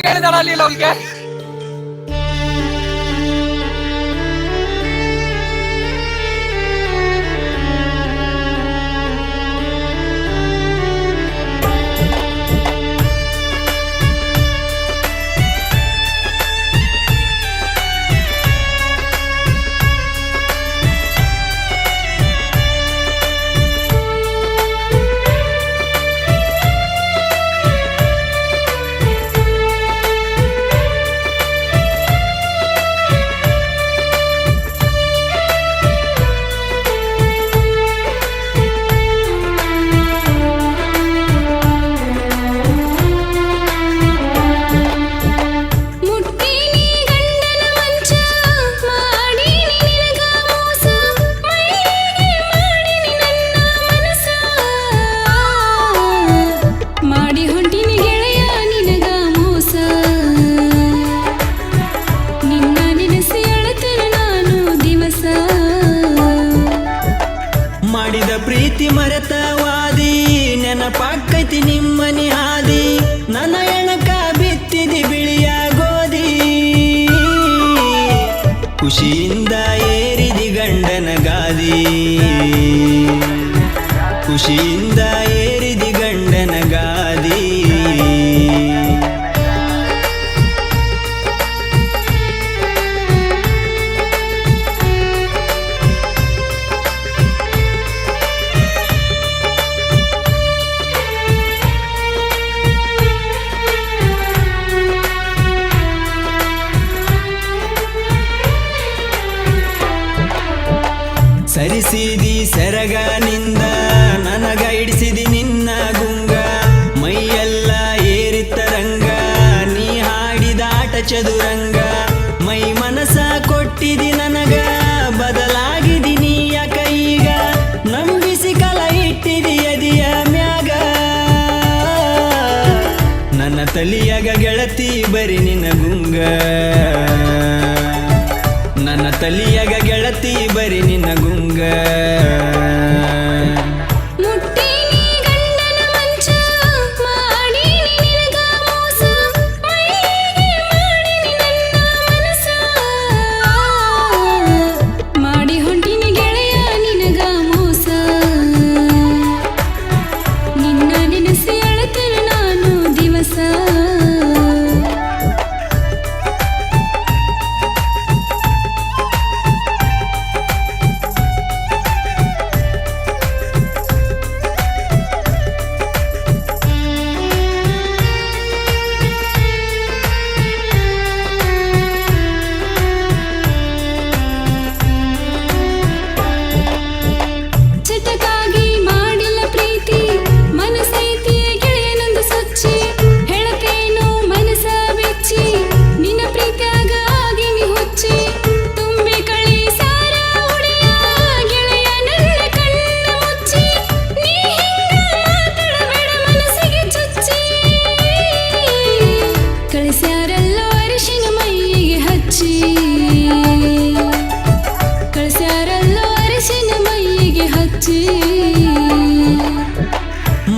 ಹೇಳಿದಾಡಲಿಲ್ಲ ಅವಳಿಗೆ. ಮಾಡಿದ ಪ್ರೀತಿ ಮರೆತವಾದಿ ನೆನಪಾಕೈತಿ ನಿಮ್ಮನಿ ಹಾದಿ ನನ್ನ ಎಣಕ ಬಿತ್ತಿದಿ ಬಿಳಿಯ ಗೋಧಿ ಖುಷಿಯಿಂದ ಏರಿದಿ ಗಂಡನ ಗಾದಿ ಖುಷಿಯಿಂದ ಏರಿದಿ ಗಂಡನ ಗಾದಿ ಸರಿಸಿದಿ ಸೆರಗನಿಂದ ನನಗ ಹಿಡಿಸಿದಿ ನಿನ್ನ ಗುಂಗ ಮೈಯೆಲ್ಲ ಏರಿತರಂಗ ನೀ ಹಾಡಿದ ಆಟ ಚದುರಂಗ ಮೈ ಮನಸ ಕೊಟ್ಟಿದಿ ನನಗ ಬದಲಾಗಿದಿ ನೀಯ ಕೈಗ ನಂಬಿಸಿ ಕಲ ಇಟ್ಟಿದಿ ಎದಿಯ ಮ್ಯಾಗ ನನ್ನ ತಲಿಯಾಗ ಗೆಳತಿ ಬರಿ ನಿನ್ನ ಗುಂಗ ನನ್ನ ತಲಿಯಾಗ ಗೆಳತಿ ಬರಿ ನಿನ್ನ ಗುಂಗ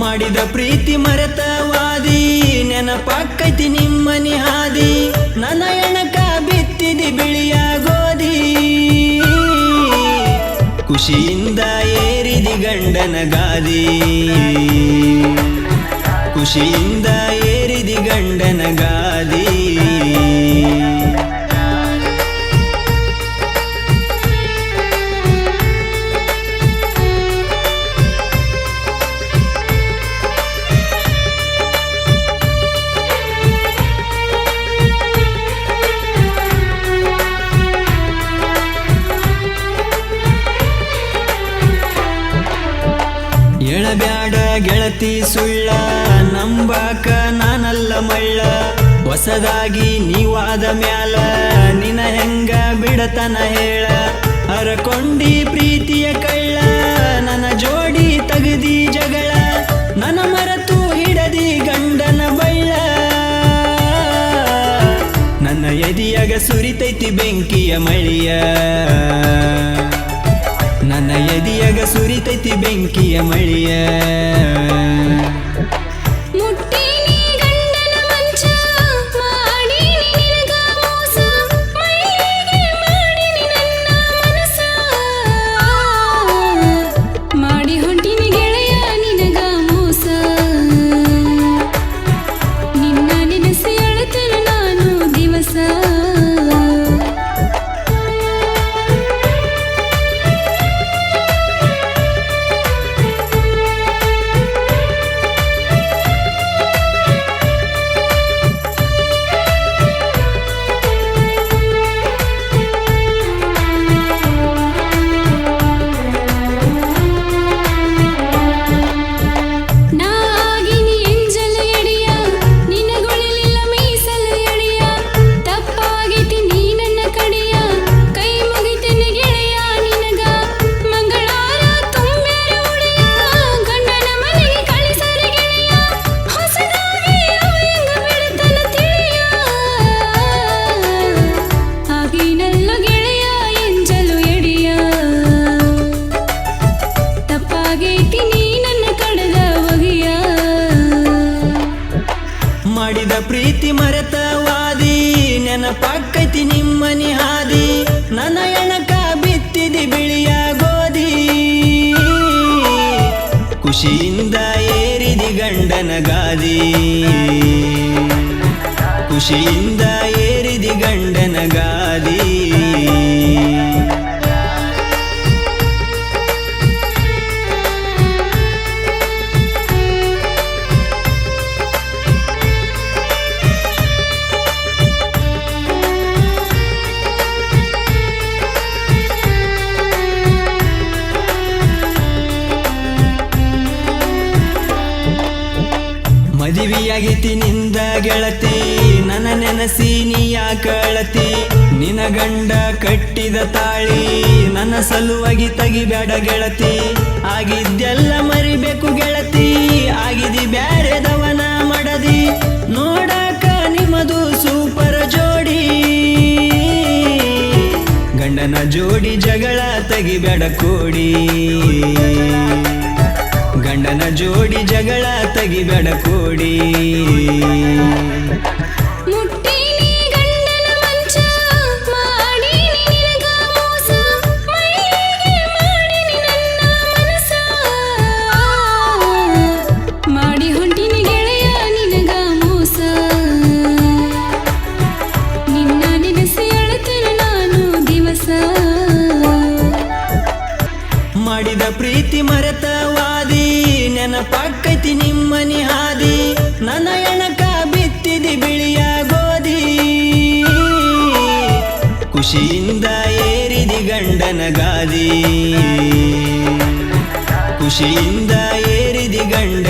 ಮಾಡಿದ ಪ್ರೀತಿ ಮರೆತವಾದಿ ನೆನಪಾಕೈತಿ ನಿಮ್ಮನಿ ಹಾದಿ ನನ್ನ ಎಣಕ ಬಿತ್ತಿದಿ ಬಿಳಿಯ ಗೋಧಿ ಖುಷಿಯಿಂದ ಏರಿದಿ ಗಂಡನ ಗಾದಿ ಖುಷಿಯಿಂದ ಏರಿದಿ ಗಂಡನ ಗಾದಿ ಎಳಬ್ಯಾಡ ಗೆಳತಿ ಸುಳ್ಳ ನಂಬಾಕ ನಾನಲ್ಲ ಮಳ್ಳ ಹೊಸದಾಗಿ ನೀವಾದ ಮ್ಯಾಲ ನಿನ ಹೆಂಗ ಬಿಡತನ ಹೇಳ ಹರಕೊಂಡಿ ಪ್ರೀತಿಯ ಕಳ್ಳ ನನ್ನ ಜೋಡಿ ತಗದಿ ಜಗಳ ನನ್ನ ಮರೆತು ಹಿಡದಿ ಗಂಡನ ಬಳ್ಳ ನನ್ನ ಎದಿಯಾಗ ಸುರಿತೈತಿ ಬೆಂಕಿಯ ಮಳಿಯ ನನ್ನ ಎದಿಯಾಗ ಸುರಿತೈತಿ ಬೆಂಕಿಯ ಮಳಿಯ ಮುಟ್ಟಿನಿ ಗಂಡನ ಮಂಚ ಪ್ರೀತಿ ಮರೆತವಾದಿ ನೆನಪಾಕೈತಿ ನಿಮ್ಮನಿ ಹಾದಿ ನನ್ನ ಎಣಕ ಬಿತ್ತಿದಿ ಬಿಳಿಯ ಗೋಧಿ ಖುಷಿಯಿಂದ ಏರಿದಿ ಗಂಡನ ಗಾದಿ ಖುಷಿಯಿಂದ ಏರಿದಿ ಗಂಡನ ಗಾದಿ ಮದುವೆಯಾಗೈತಿ ನಿಂದ ಗೆಳತಿ ನನ್ನ ನೆನಸಿ ನೀಯ ಕಳತಿ ನಿನ ಗಂಡ ಕಟ್ಟಿದ ತಾಳಿ ನನ್ನ ಸಲುವಾಗಿ ತೆಗಿಬೇಡ ಗೆಳತಿ ಆಗಿದ್ದೆಲ್ಲ ಮರಿಬೇಕು ಗೆಳತಿ ಆಗಿದಿ ಬ್ಯಾರೆದವನ ಮಡದಿ ನೋಡಾಕ ನಿಮ್ಮದು ಸೂಪರ್ ಜೋಡಿ ಗಂಡನ ಜೋಡಿ ಜಗಳ ತೆಗಿಬೇಡ ಕೋಡಿ ಗಂಡನ ಜೋಡಿ ಜಗಳ ತೆಗಿಬೇಡ ಕೋಡಿ ಮುಟ್ಟಿನಿ ಗಂಡನ ಮಂಚ ಮಾಡೀನಿ ನಿನಗ ಮೋಸ ಮೈಲಿಗೆ ಮಾಡೀನಿ ನನ್ನ ಮನಸ ಮಾಡಿ ಹೊಂಟಿನಿ ಗೆಳೆಯ ನಿನಗ ಮೋಸ ನಿನ್ನ ನೆನೆಸಿ ಅಳತೇನೆ ನಾನು ದಿವಸ ಮಾಡಿದ ಪ್ರೀತಿ ಮರೆತವಾದಿ ನೆನಪಾಕೈತಿ ನಿಮ್ಮನಿ ಹಾದಿ ನನ್ನ ಎಣಕ ಬಿತ್ತಿದಿ ಬಿಳಿಯ ಗೋಧಿ ಖುಷಿಯಿಂದ ಏರಿದಿ ಗಂಡನ ಗಾದಿ ಖುಷಿಯಿಂದ ಏರಿದಿ ಗಂಡ